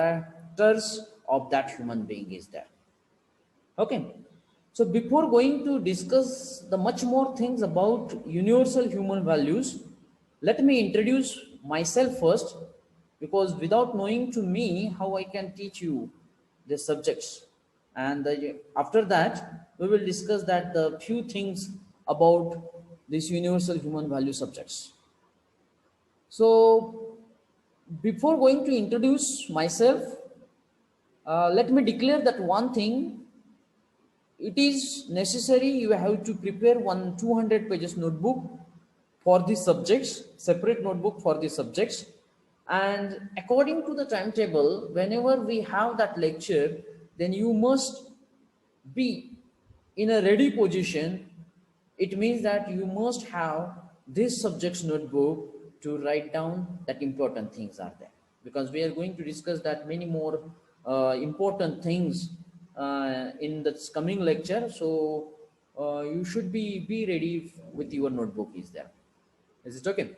characters of that human being is there. Okay, so before going to discuss the much more things about universal human values, let me introduce myself first, because without knowing to me, how I can teach you the subjects. And after that we will discuss that the few things about these universal human value subjects. So before going to introduce myself, let me declare that one thing: it is necessary you have to prepare one 200 pages notebook for the subjects, separate notebook for the subjects. And according to the timetable, whenever we have that lecture, then you must be in a ready position. It means that you must have this subject's notebook to write down that important things are there, because we are going to discuss that many more important things in this coming lecture. So you should be ready with your notebook is there. Is it okay?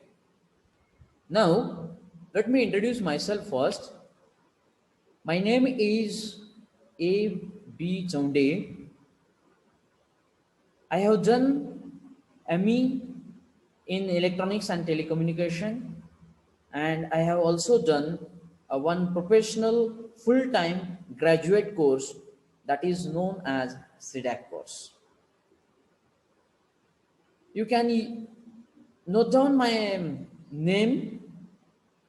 Now let me introduce myself first. My name is A B Chaunde. I have done ME in electronics and telecommunication, and I have also done a one professional full-time graduate course that is known as CDAC course. You can note down my name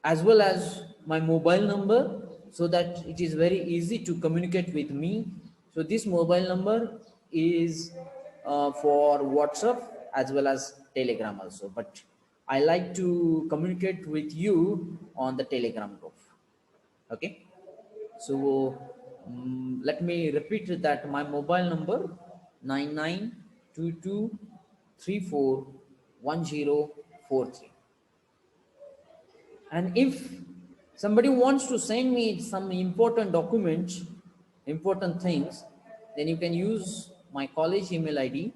as well as my mobile number, so that it is very easy to communicate with me. So this mobile number is for WhatsApp as well as Telegram also, but I like to communicate with you on the Telegram group. Okay, so let me repeat that my mobile number: 9922341043. And if somebody wants to send me some important documents, important things, then you can use my college email ID.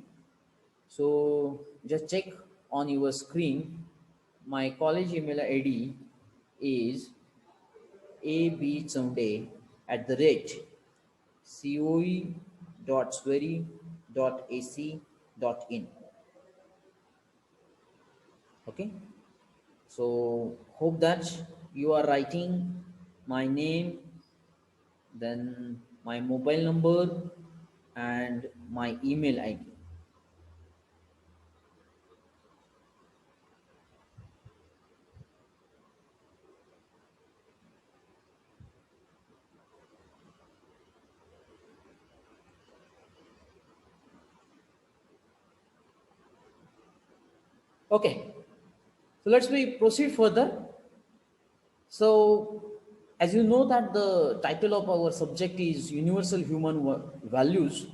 So just check on your screen. My college email ID is abchunde at the rate coe.sweri.ac.in. Okay, so hope that you are writing my name, then my mobile number, and my email ID. Okay, so let's we proceed further. So, as you know that the title of our subject is Universal Human Values.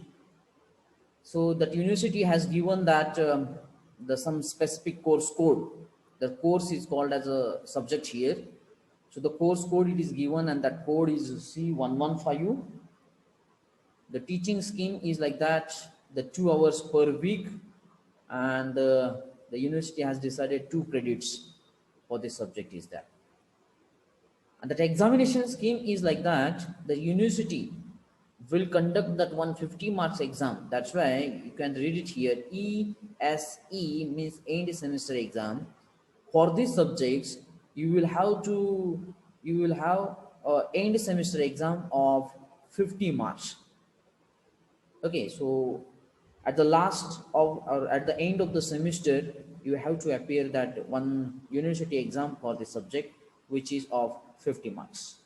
So that university has given that the some specific course code. The course is called as a subject here. So the course code it is given, and that code is C115. The teaching scheme is like that: the 2 hours per week, and the university has decided 2 credits for this subject is that. And that examination scheme is like that: the university will conduct that 150 marks exam. That's why you can read it here. ESE means end semester exam. For these subjects, you will have to you will have end semester exam of 50 marks. Okay, so at the last of or at the end of the semester, you have to appear that one university exam for the subject, which is of 50 marks.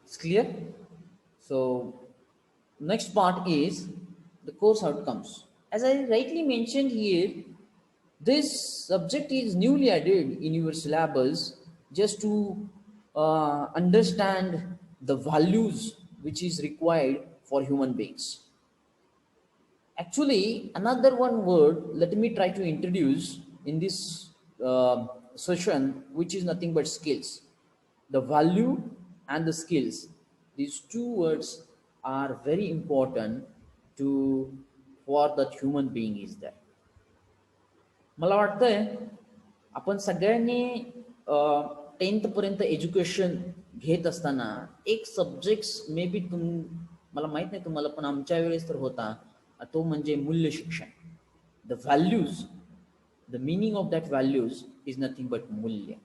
It's clear? So next part is the course outcomes. As I rightly mentioned here, this subject is newly added in your syllabus just to understand the values which is required for human beings. Actually, another one word, let me try to introduce in this session, which is nothing but skills. The value and the skills, these two words are very important to for that human being is there. मला वाटतंय आपण सगळ्यांनी 10th पर्यंत education घेत असताना एक subjects may be मला माहित नाही तुम्हाला, पण आमच्या वेळेस तर होता, तो म्हणजे मूल्य शिक्षण. The values, the meaning of that values is nothing but mulya,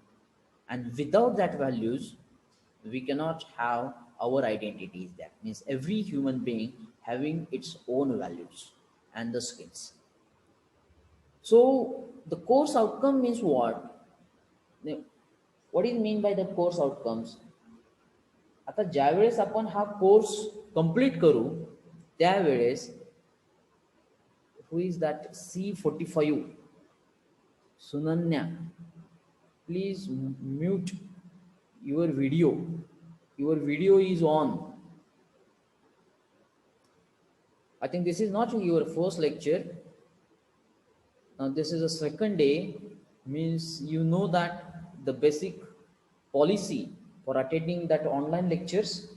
and without that values we cannot have our identities. That means every human being having its own values and the skills. So the course outcome means what? What is mean by the course outcomes? आता ज्यावेळेस आपण हा course complete करू त्यावेळेस, who is that C45 Sunanya, please mute your video. Your video is on. I think this is not your first lecture. Now this is a second day, means you know that the basic policy for attending that online lectures.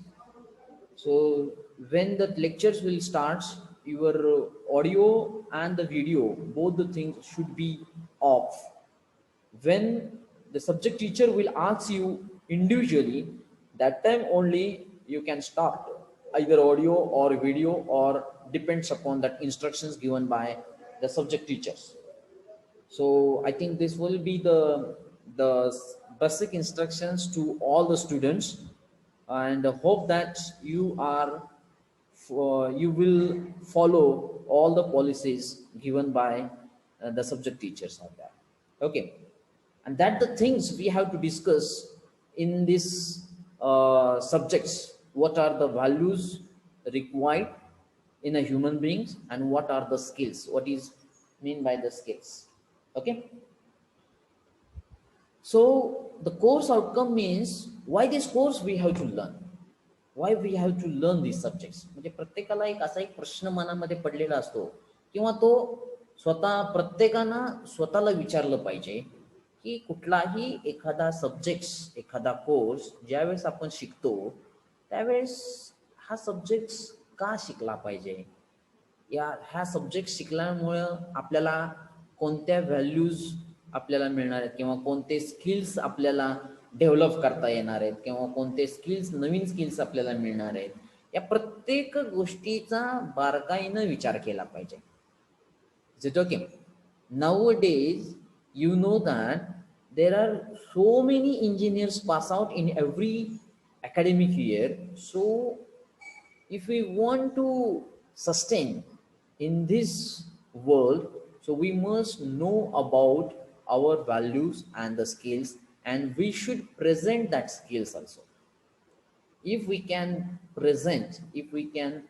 So when the lectures will start, your audio and the video, both the things should be off. When the subject teacher will ask you individually, that time only you can start either audio or video, or depends upon that instructions given by the subject teachers. So I think this will be the basic instructions to all the students, and hope that you will follow all the policies given by the subject teachers out there. Okay, and that the things we have to discuss in this subjects. What are the values required in a human beings, and what are the skills? What is mean by the skills? Okay. So the course outcome means why this course we have to learn. Why we have to learn these subjects. म्हणजे प्रत्येकाला एक असा एक प्रश्न मनामध्ये पडलेला असतो, किंवा तो प्रत्येकानं स्वतःला विचारलं पाहिजे की कुठलाही एखादा सब्जेक्ट्स, एखादा कोर्स ज्यावेळेस आपण शिकतो त्यावेळेस हा सब्जेक्ट्स का शिकला पाहिजे, या ह्या सब्जेक्ट शिकल्यामुळं आपल्याला कोणत्या व्हॅल्यूज आपल्याला मिळणार आहेत, किंवा कोणते स्किल्स आपल्याला डेव्हलप करता येणार आहेत, किंवा कोणते स्किल्स, नवीन स्किल्स आपल्याला मिळणार आहेत, या प्रत्येक गोष्टीचा बारकाईनं विचार केला पाहिजे. Is it okay? Nowadays, you know that there are so many engineers pass out in every academic year. So if we want to sustain in this world, so we must know about our values and the skills, and we should present that skills also. If we can present, if we can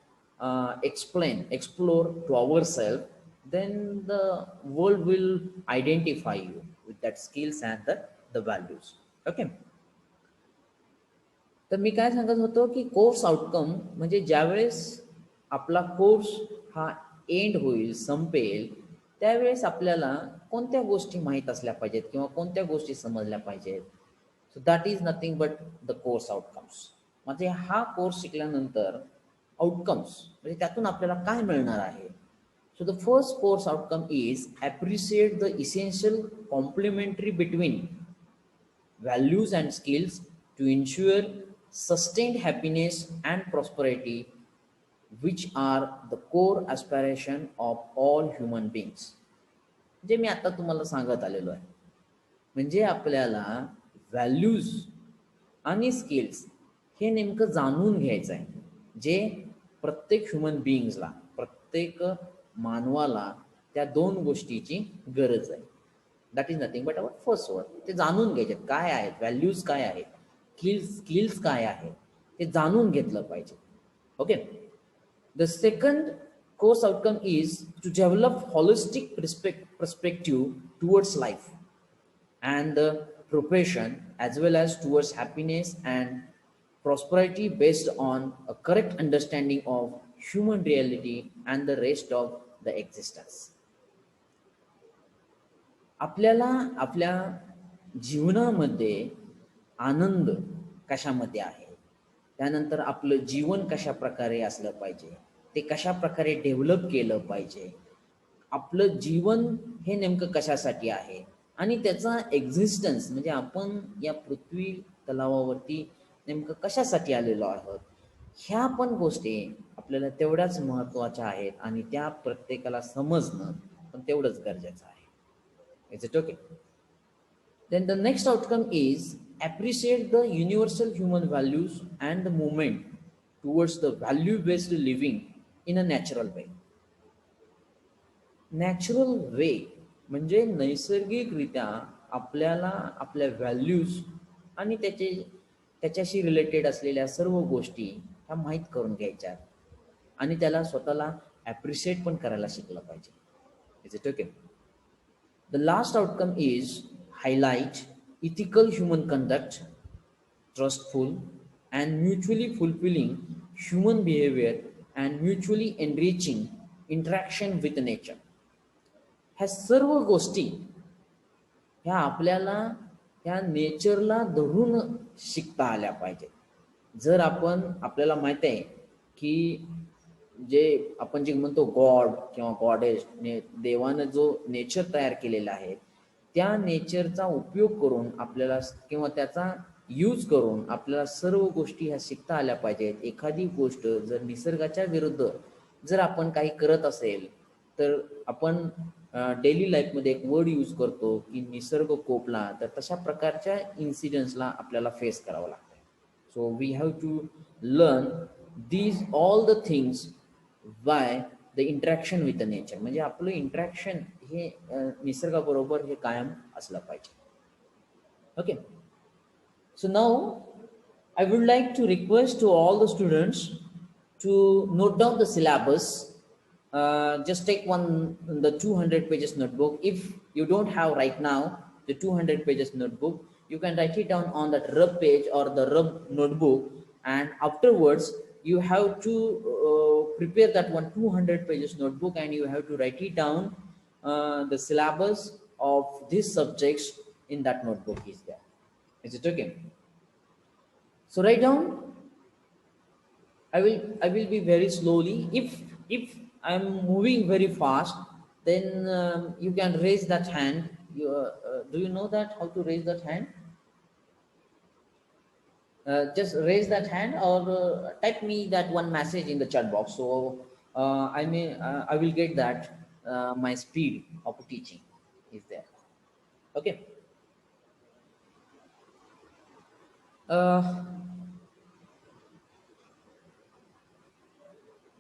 explore to ourselves, then the world will identify you with that skills and the values. Okay. तर मी काय सांगत होतो की course outcome म्हणजे ज्यावेळेस आपला course हा and होईल, संपेल, त्यावेळेस आपल्याला कोणत्या गोष्टी माहीत असल्या पाहिजेत किंवा कोणत्या गोष्टी समजल्या पाहिजेत. So that is nothing but the course outcomes. म्हणजे हा कोर्स शिकल्यानंतर आउटकम्स म्हणजे त्यातून आपल्याला काय मिळणार आहे. So the first course outcome is appreciate the essential complementary between values and skills to ensure sustained happiness and prosperity, which are the core aspiration of all human beings. जे मी आता तुम्हाला सांगत आलेलो आहे, म्हणजे आपल्याला व्हॅल्यूज आणि स्किल्स हे नेमकं जाणून घ्यायचं आहे, जे प्रत्येक ह्युमन बिईंग्सला, प्रत्येक मानवाला त्या दोन गोष्टीची गरज आहे. That is nothing but our first word. ते जाणून घ्यायचे काय आहेत, व्हॅल्यूज काय आहेत, स्किल्स काय आहेत, ते जाणून घेतलं पाहिजे. Okay. The second course outcome is to develop holistic perspective towards life and the profession, as well as towards happiness and prosperity based on a correct understanding of human reality and the rest of the existence. आपल्याला आपल्या जीवनामध्ये आनंद कशामध्ये आहे, त्यानंतर आपलं जीवन कशा प्रकारे असलं पाहिजे, ते कशा प्रकारे डेव्हलप केलं पाहिजे, आपलं जीवन हे नेमकं कशासाठी आहे, आणि त्याचा एक्झिस्टन्स म्हणजे आपण या पृथ्वी तलावावरती नेमकं कशासाठी आलेलो आहोत, ह्या पण गोष्टी आपल्याला तेवढ्याच महत्त्वाच्या आहेत आणि त्या प्रत्येकाला समजणं पण तेवढंच गरजेचं आहे. Is it okay? Then the next outcome is appreciate the universal human values and the movement towards the value based living in a natural way. Natural way म्हणजे नैसर्गिकरित्या आपल्याला आपल्या व्हॅल्यूज आणि त्याच्याशी रिलेटेड असलेल्या सर्व गोष्टी ह्या माहीत करून घ्यायच्या आणि त्याला स्वतःला ॲप्रिशिएट पण करायला शिकलं पाहिजे. Is it okay? The last outcome is highlight ethical human conduct, trustful and mutually fulfilling human behavior and mutually enriching interaction with nature. ह्या सर्व गोष्टी ह्या आपल्याला ह्या नेचरला धरून शिकता आल्या पाहिजेत. जर आपण आपल्याला माहित आहे की जे आपण जे म्हणतो गॉड किंवा गॉडेस देवानं जो नेचर तयार केलेला आहे त्या नेचरचा उपयोग करून आपल्याला किंवा त्याचा यूज करून आपल्याला सर्व गोष्टी ह्या शिकता आल्या पाहिजेत. एखादी गोष्ट जर निसर्गाच्या विरुद्ध जर आपण काही करत असेल तर आपण डेली लाईफमध्ये एक वर्ड यूज करतो की निसर्ग कोपला, तर तशा प्रकारच्या इन्सिडेंट्सला आपल्याला फेस करावं लागतं. So we have to learn these all the things by the interaction with the nature. म्हणजे आपलं इंटरॅक्शन हे निसर्गाबरोबर हे कायम असलं पाहिजे. Okay, so now I would like to request to all the students to note down the syllabus. Just take the 200 pages notebook. If you don't have right now the 200 pages notebook, you can write it down on that rub page or the rub notebook, and afterwards you have to prepare that 200 pages notebook and you have to write it down the syllabus of these subjects in that notebook is there. Is it okay? So write down. I will be very slowly. If I'm moving very fast, then you can raise that hand. Do you know that how to raise that hand? Just raise that hand or type me that one message in the chat box. So I will get that my speed of teaching is there. Okay. Uh,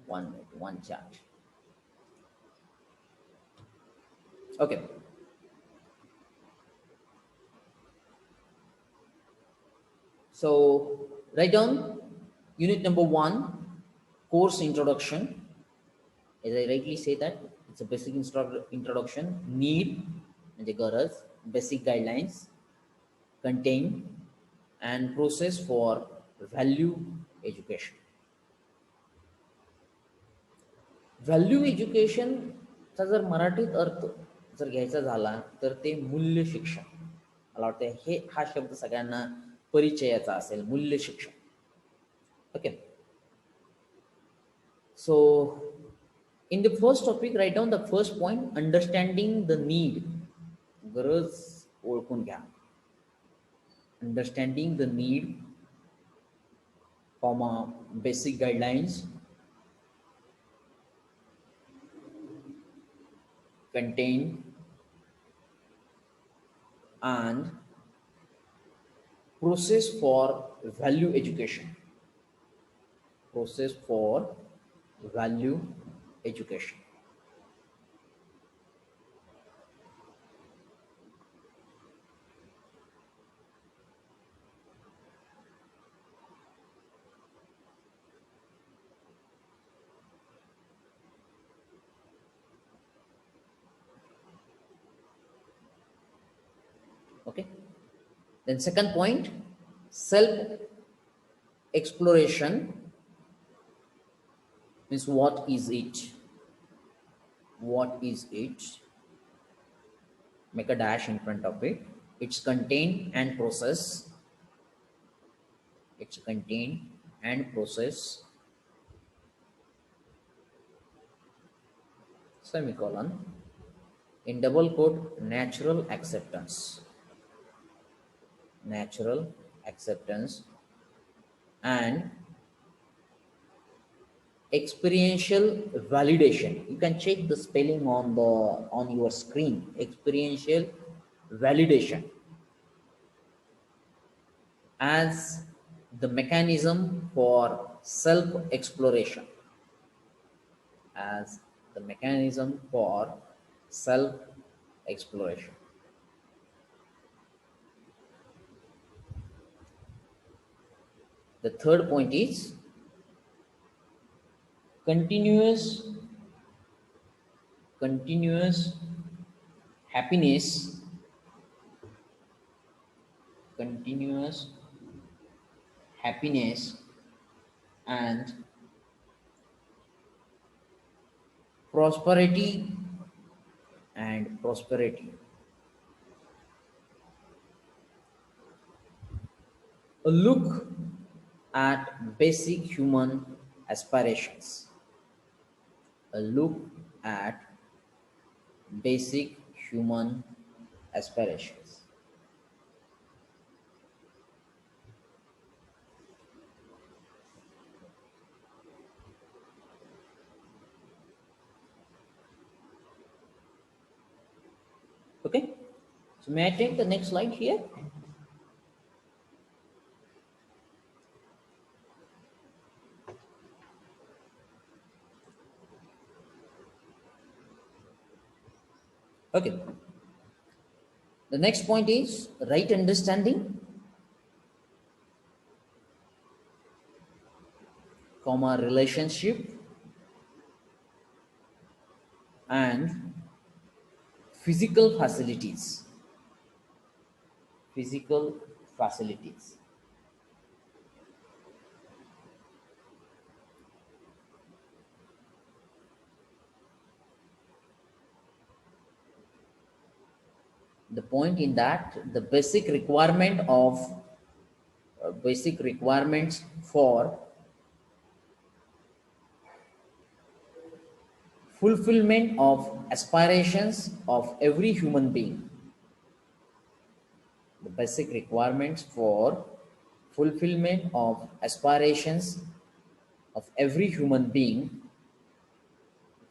1 minute, one chat. Okay. So write down unit number 1, course introduction. As I rightly say that it's a basic introduction. Need म्हणजे गरज, basic guidelines, contain and process for value education. Value एज्युकेशनचा जर मराठीत अर्थ जर घ्यायचा झाला तर ते मूल्य शिक्षण. मला वाटतं हा शब्द सगळ्यांना परिचयाचा असेल, मूल्य शिक्षण. Okay, so in the first topic write down the first point, understanding the need. गरज ओळखून घ्या. Understanding the need, comma basic guidelines, contain and process for value education. Process for value education. Okay, then second point, self exploration means what is it? What is it? Make a dash in front of it. It's contain and process. It's contain and process, semicolon. in double quote, natural acceptance and experiential validation. You can check the spelling on the on your screen. Experiential validation as the mechanism for self exploration, as the mechanism for self exploration. The third point is continuous continuous happiness, continuous happiness and prosperity prosperity. A look at basic human aspirations. A look at basic human aspirations. Okay. So may I take the next slide here? Okay. The next point is right understanding, comma relationship and physical facilities. Physical facilities. The point in that the basic requirements for fulfillment of aspirations of every human being. The basic requirements for fulfillment of aspirations of every human being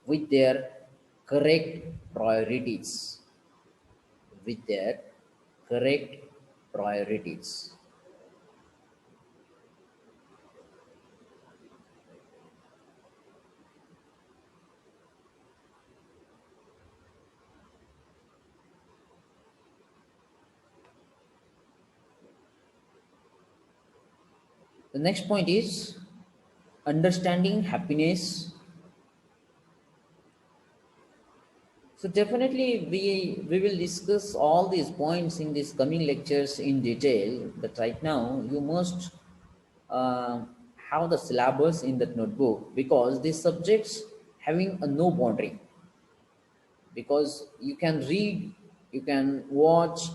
with their correct priorities. With their correct priorities. The next point is understanding happiness. So definitely we will discuss all these points in these coming lectures in detail. But right now you must uh, have the syllabus in that notebook because these subjects having a no boundary, because you can read, you can watch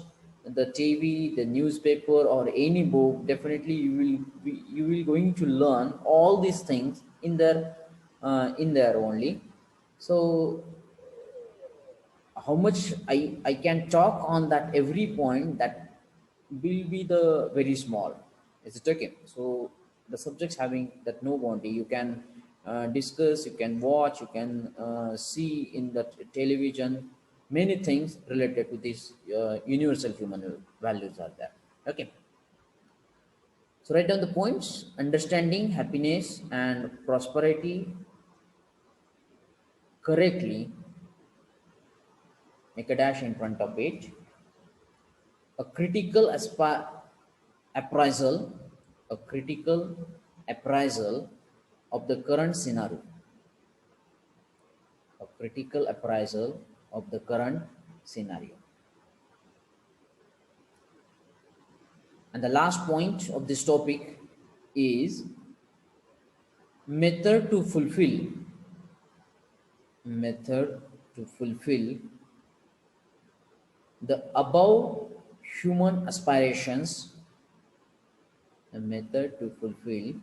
the TV, the newspaper, or any book. Definitely, you will going to learn all these things in there only. So, how much I can talk on that every point that will be the very small. Is it okay? So the subjects having that no boundary, you can discuss, you can watch, you can see in the television many things related to these universal human values are there. Okay. So write down the points: understanding happiness and prosperity correctly. Make a dash in front of it. A critical appraisal, a critical appraisal of the current scenario, a critical appraisal of the current scenario. And the last point of this topic is method to fulfill, method to fulfill the above human aspirations, a method to fulfill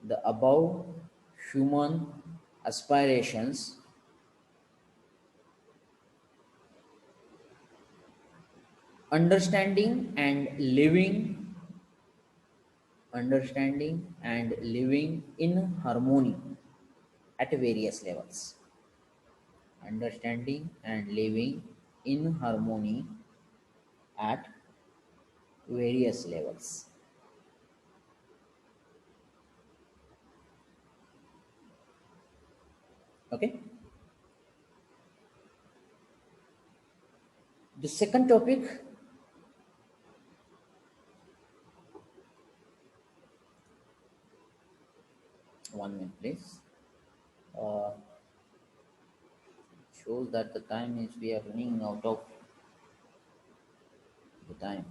the above human aspirations understanding and living, understanding and living in harmony at various levels. Understanding and living in harmony at various levels. Okay. The second topic, 1 minute, please. Uh, shows that the time is we are running out of the time.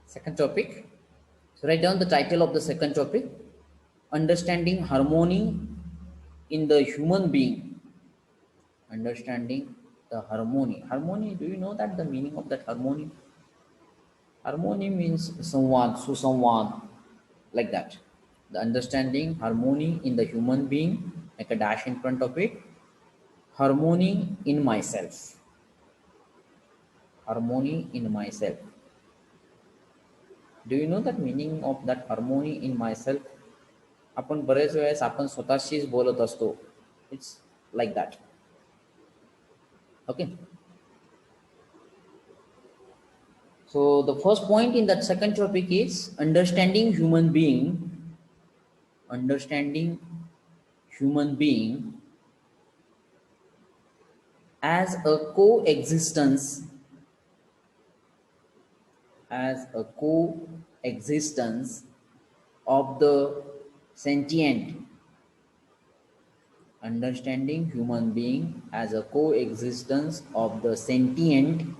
Second topic. So write down the title of the second topic: understanding harmony in the human being. Understanding the harmony. Harmony. Do you know that the meaning of that harmony? Harmony means samvad, susamvad, like that. The understanding harmony in the human being, like a dash in front of it. Harmony in myself. Harmony in myself. Do you know that meaning of that harmony in myself? आपण बरेच वेळेस आपण स्वतःशीच बोलत असतो. It's like that. Okay. So the first point in that second topic is understanding human being. Understanding human being as a coexistence, as a coexistence of the sentient. Understanding human being as a coexistence of the sentient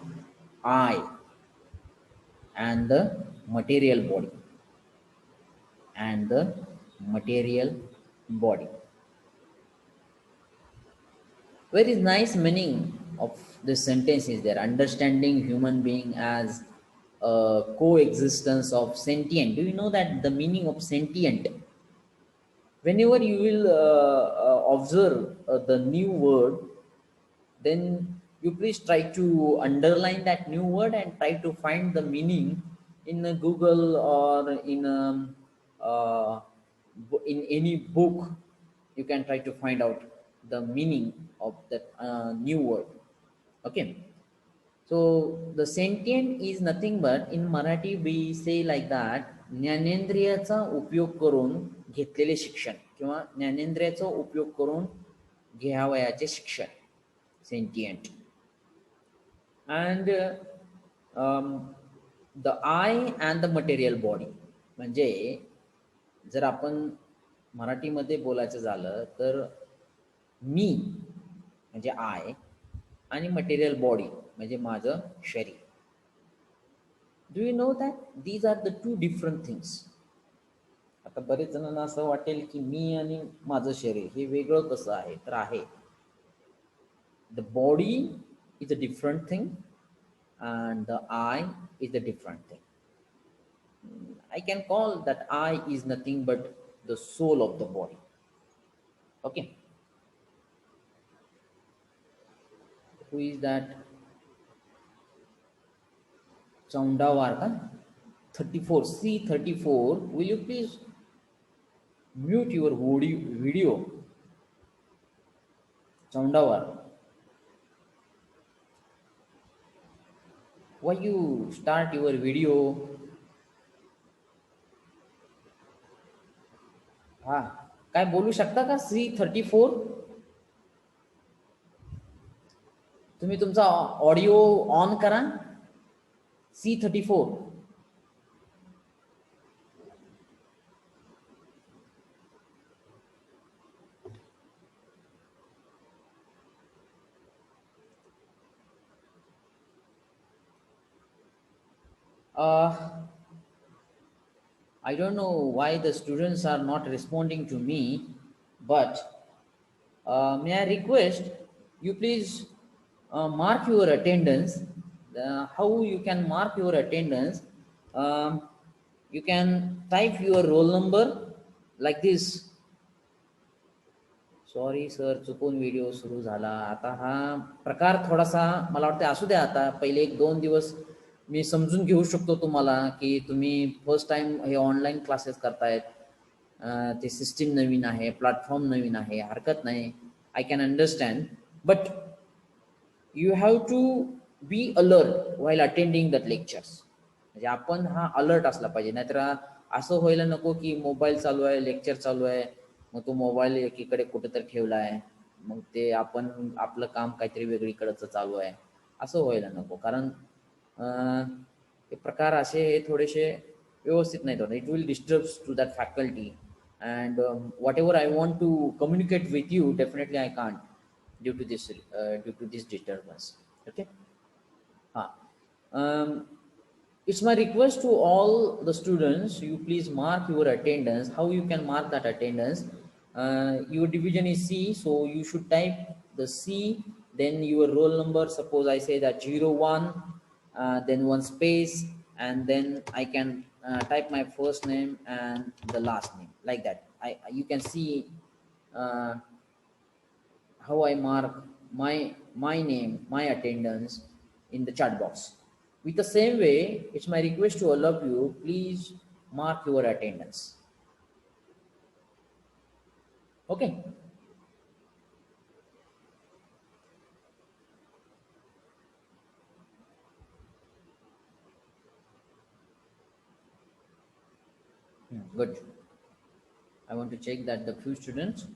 I and the material body, and the material body. Very nice meaning of this sentence is there: understanding human being as a coexistence of sentient. Do you know that the meaning of sentient? Whenever you will observe the new word, then you please try to underline that new word and try to find the meaning in a Google or in uh, in any book. You can try to find out the meaning of that new word. Okay. So the sentient is nothing but, in Marathi we say like that, ज्ञानेंद्रियाचा उपयोग करून घेतलेले शिक्षण किंवा ज्ञानेंद्रियाचा उपयोग करून घ्यावयाचे शिक्षण, sentient. And the I and the material body. म्हणजे जर आपण मराठीमध्ये बोलायचं झालं तर मी म्हणजे आय आणि मटेरियल बॉडी म्हणजे माझं शरीर. Do you know that these are the two different things. आता बरेच जणांना असं वाटेल की मी आणि माझं शरीर हे वेगळं कसं आहे, तर आहे. The body is a different thing and the I is a different thing. I can call that I is nothing but the soul of the body. Okay. Who is that? Chaundawar ka? 34 C34. Will you please mute your video? Chaundawar. Why you start your video? हा, काय बोलू शकता का? C34. तुम्ही तुमचा audio on करा. C34. I don't know why the students are not responding to me, but May I request you please mark your attendance. How you can mark your attendance? Um, you can type your roll number like this. Sorry sir, चुकून video सुरू झाला. आता हा प्रकार थोडासा मला वाटतं असू द्या. आता पहिले 1-2 दिवस मी समजून घेऊ शकतो तुम्हाला, की तुम्ही फर्स्ट टाइम हे ऑनलाईन क्लासेस करतायत. ते सिस्टीम नवीन आहे, प्लॅटफॉर्म नवीन आहे, हरकत नाही. I can understand. But you have to be alert while attending that lectures. म्हणजे आपण हा अलर्ट असला पाहिजे. नाहीतर असं व्हायला नको की मोबाईल चालू आहे, लेक्चर चालू आहे, मग तो मोबाईल एकीकडे कुठेतरी ठेवला आहे, मग ते आपण आपलं काम काहीतरी वेगळीकडचं चालू आहे, असं व्हायला नको. कारण हे प्रकार असे हे थोडेसे व्यवस्थित नाहीत होत. It will disturbs to that faculty and whatever I want to communicate with you, definitely I can't due to this disturbance. Okay. Ah. It's my request to all the students, you please mark your attendance. How you can mark that attendance? Your division is C, so you should type the C, then your roll number. Suppose I say that 01, then one space, and then I can type my first name and the last name like that. You can see uh, how I mark my name, my attendance in the chat box. With the same way, it's my request to all of you, please mark your attendance. Okay. Good. I want to check that the few students.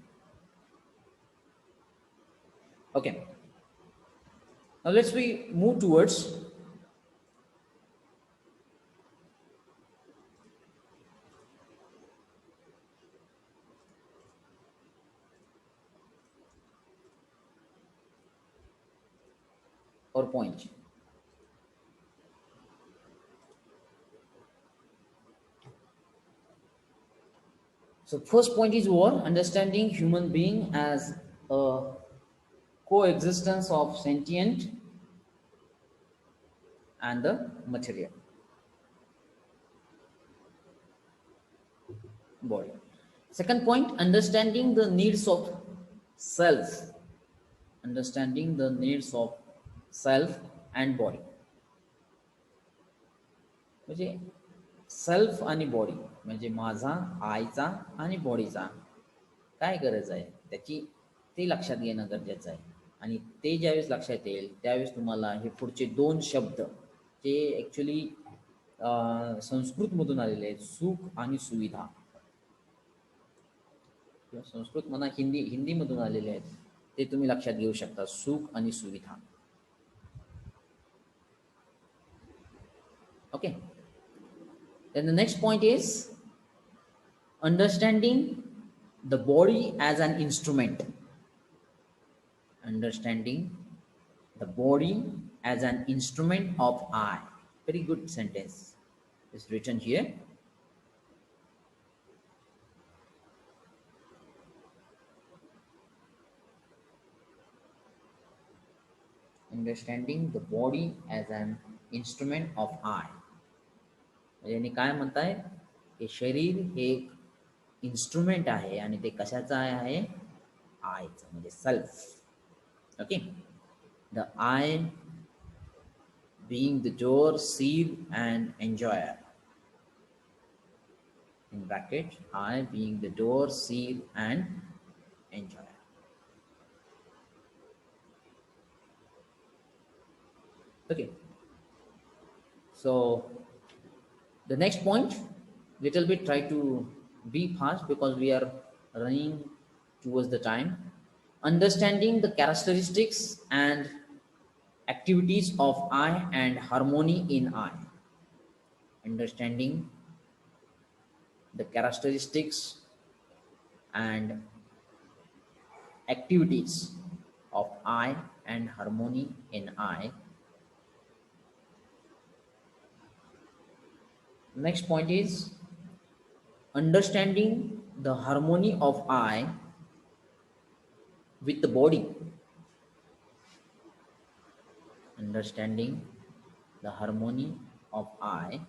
Okay. Now let's we move towards our point. So first point is what? Understanding human being as a coexistence of sentient and the material body. Second point, understanding the needs of self. Understanding the needs of self and body. म्हणजे self आणि body, म्हणजे माझा, आयचा आणि बॉडीचा काय गरज आहे त्याची, ते लक्षात घेणं गरजेचं आहे. आणि ते ज्यावेळेस लक्षात येईल त्यावेळेस तुम्हाला हे पुढचे 2 शब्द जे ॲक्च्युली संस्कृतमधून आलेले आहेत, सुख आणि सुविधा, किंवा संस्कृत म्हणा, हिंदीमधून आलेले आहेत, ते तुम्ही लक्षात घेऊ शकता, सुख आणि सुविधा. Okay. Then the next point is understanding the body as an instrument. Understanding the body as an instrument of I. Very good sentence is written here. Understanding the body as an instrument of I. म्हणजे काय म्हणताय की शरीर हे एक instrument आहे आणि ते कशाचं आहे? आयचं, म्हणजे self. Okay. The I being the door, seal and enjoyer. In bracket, I being the door, seal and enjoyer. Okay. So the next point, little bit try to be fast because we are running towards the time. Understanding the characteristics and activities of I and harmony in I. Understanding the characteristics and activities of I and harmony in I. Next point is understanding the harmony of I with the body. Understanding the harmony of eye